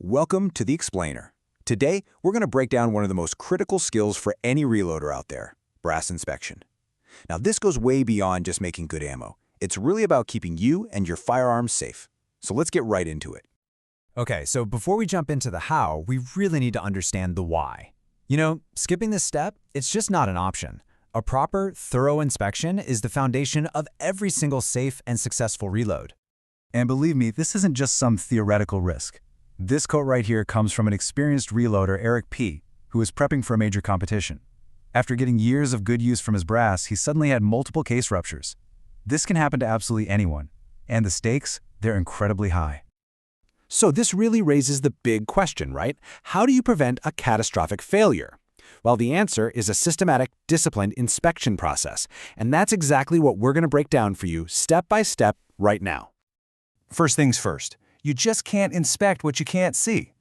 Welcome to The Explainer. Today, we're going to break down one of the most critical skills for any reloader out there, brass inspection. Now, this goes way beyond just making good ammo. It's really about keeping you and your firearms safe. So let's get right into it. Okay, so before we jump into the how, we really need to understand the why. You know, skipping this step, it's just not an option. A proper, thorough inspection is the foundation of every single safe and successful reload. And believe me, this isn't just some theoretical risk. This quote right here comes from an experienced reloader, Eric P., who was prepping for a major competition. After getting years of good use from his brass, he suddenly had multiple case ruptures. This can happen to absolutely anyone, and the stakes, they're incredibly high. So this really raises the big question, right? How do you prevent a catastrophic failure? Well, the answer is a systematic, disciplined inspection process, and that's exactly what we're going to break down for you step by step right now. First things first, you just can't inspect what you can't see.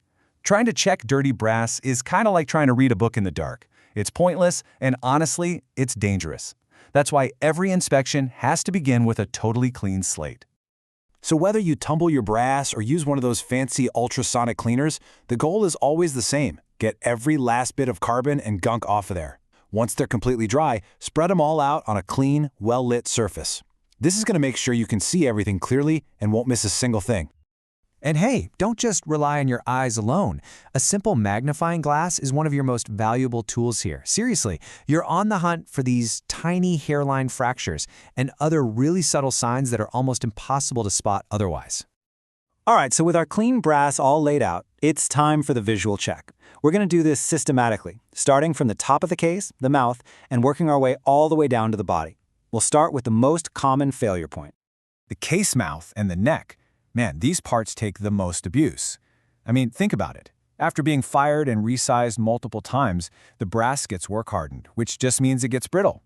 Trying to check dirty brass is kind of like trying to read a book in the dark. It's pointless, and honestly, it's dangerous. That's why every inspection has to begin with a totally clean slate. So whether you tumble your brass or use one of those fancy ultrasonic cleaners, the goal is always the same. Get every last bit of carbon and gunk off of there. Once they're completely dry, spread them all out on a clean, well-lit surface. This is going to make sure you can see everything clearly and won't miss a single thing. And hey, don't just rely on your eyes alone. A simple magnifying glass is one of your most valuable tools here. Seriously, you're on the hunt for these tiny hairline fractures and other really subtle signs that are almost impossible to spot otherwise. All right, so with our clean brass all laid out, it's time for the visual check. We're going to do this systematically, starting from the top of the case, the mouth, and working our way all the way down to the body. We'll start with the most common failure point. The case mouth and the neck. Man, these parts take the most abuse. I mean, think about it. After being fired and resized multiple times, the brass gets work hardened, which just means it gets brittle.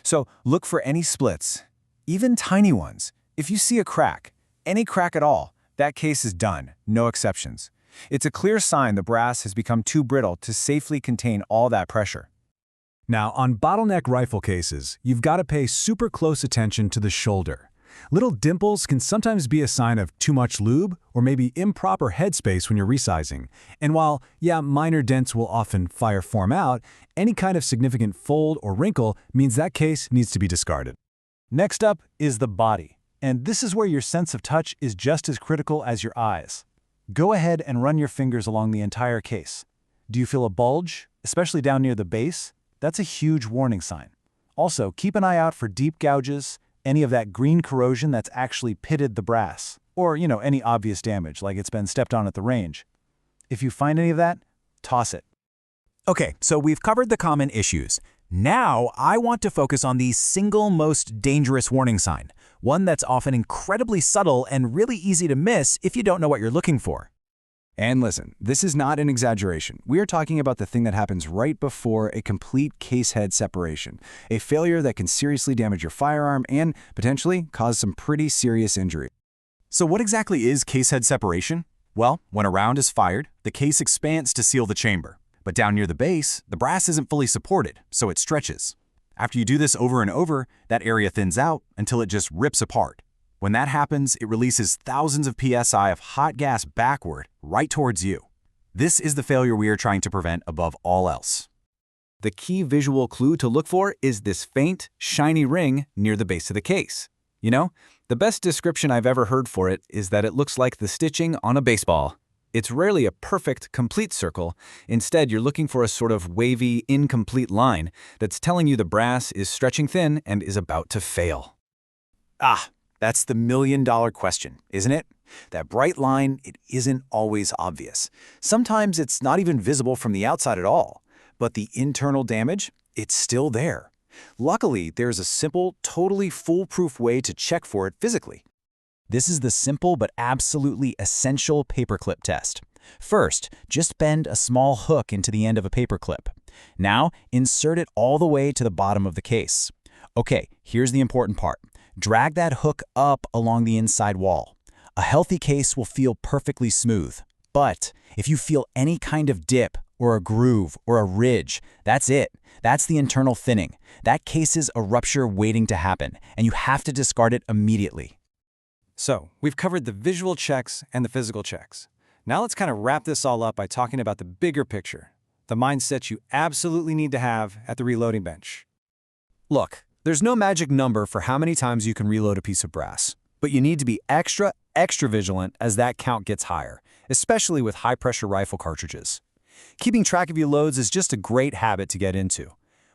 So look for any splits, even tiny ones. If you see a crack, any crack at all, that case is done, no exceptions. It's a clear sign the brass has become too brittle to safely contain all that pressure. Now, on bottleneck rifle cases, you've got to pay super close attention to the shoulder. Little dimples can sometimes be a sign of too much lube or maybe improper headspace when you're resizing. And while, minor dents will often form out, any kind of significant fold or wrinkle means that case needs to be discarded. Next up is the body. And this is where your sense of touch is just as critical as your eyes. Go ahead and run your fingers along the entire case. Do you feel a bulge, especially down near the base? That's a huge warning sign. Also, keep an eye out for deep gouges, any of that green corrosion that's actually pitted the brass, or, any obvious damage, like it's been stepped on at the range. If you find any of that, toss it. Okay, so we've covered the common issues. Now, I want to focus on the single most dangerous warning sign, one that's often incredibly subtle and really easy to miss if you don't know what you're looking for. And listen, this is not an exaggeration. We are talking about the thing that happens right before a complete case head separation, a failure that can seriously damage your firearm and potentially cause some pretty serious injury. So what exactly is case head separation? Well, when a round is fired, the case expands to seal the chamber. But down near the base, the brass isn't fully supported, so it stretches. After you do this over and over, that area thins out until it just rips apart. When that happens, it releases thousands of PSI of hot gas backward, right towards you. This is the failure we are trying to prevent above all else. The key visual clue to look for is this faint, shiny ring near the base of the case. You know, the best description I've ever heard for it is that it looks like the stitching on a baseball. It's rarely a perfect, complete circle. Instead, you're looking for a sort of wavy, incomplete line that's telling you the brass is stretching thin and is about to fail. That's the million-dollar question, isn't it? That bright line, it isn't always obvious. Sometimes it's not even visible from the outside at all. But the internal damage, it's still there. Luckily, there's a simple, totally foolproof way to check for it physically. This is the simple but absolutely essential paperclip test. First, just bend a small hook into the end of a paperclip. Now, insert it all the way to the bottom of the case. Okay, here's the important part. Drag that hook up along the inside wall. A healthy case will feel perfectly smooth. But if you feel any kind of dip or a groove or a ridge, that's it. That's the internal thinning. That case is a rupture waiting to happen, and you have to discard it immediately. So, we've covered the visual checks and the physical checks. Now let's kind of wrap this all up by talking about the bigger picture, the mindset you absolutely need to have at the reloading bench. Look, there's no magic number for how many times you can reload a piece of brass, but you need to be extra vigilant as that count gets higher, especially with high-pressure rifle cartridges. Keeping track of your loads is just a great habit to get into.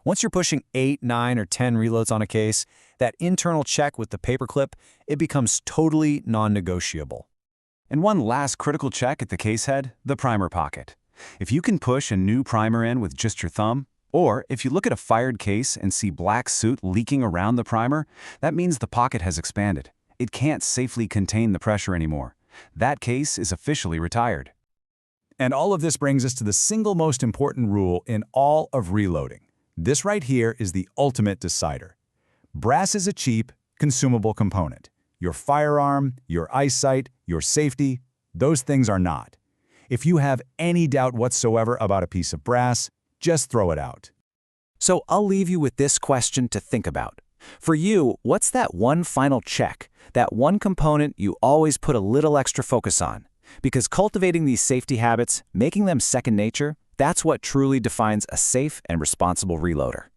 Once you're pushing 8, 9, or 10 reloads on a case, that internal check with the paperclip, it becomes totally non-negotiable. And one last critical check at the case head, the primer pocket. If you can push a new primer in with just your thumb, or if you look at a fired case and see black soot leaking around the primer, that means the pocket has expanded. It can't safely contain the pressure anymore. That case is officially retired. And all of this brings us to the single most important rule in all of reloading. This right here is the ultimate decider. Brass is a cheap, consumable component. Your firearm, your eyesight, your safety, those things are not. If you have any doubt whatsoever about a piece of brass, just throw it out. So I'll leave you with this question to think about. For you, what's that one final check, that one component you always put a little extra focus on? Because cultivating these safety habits, making them second nature, that's what truly defines a safe and responsible reloader.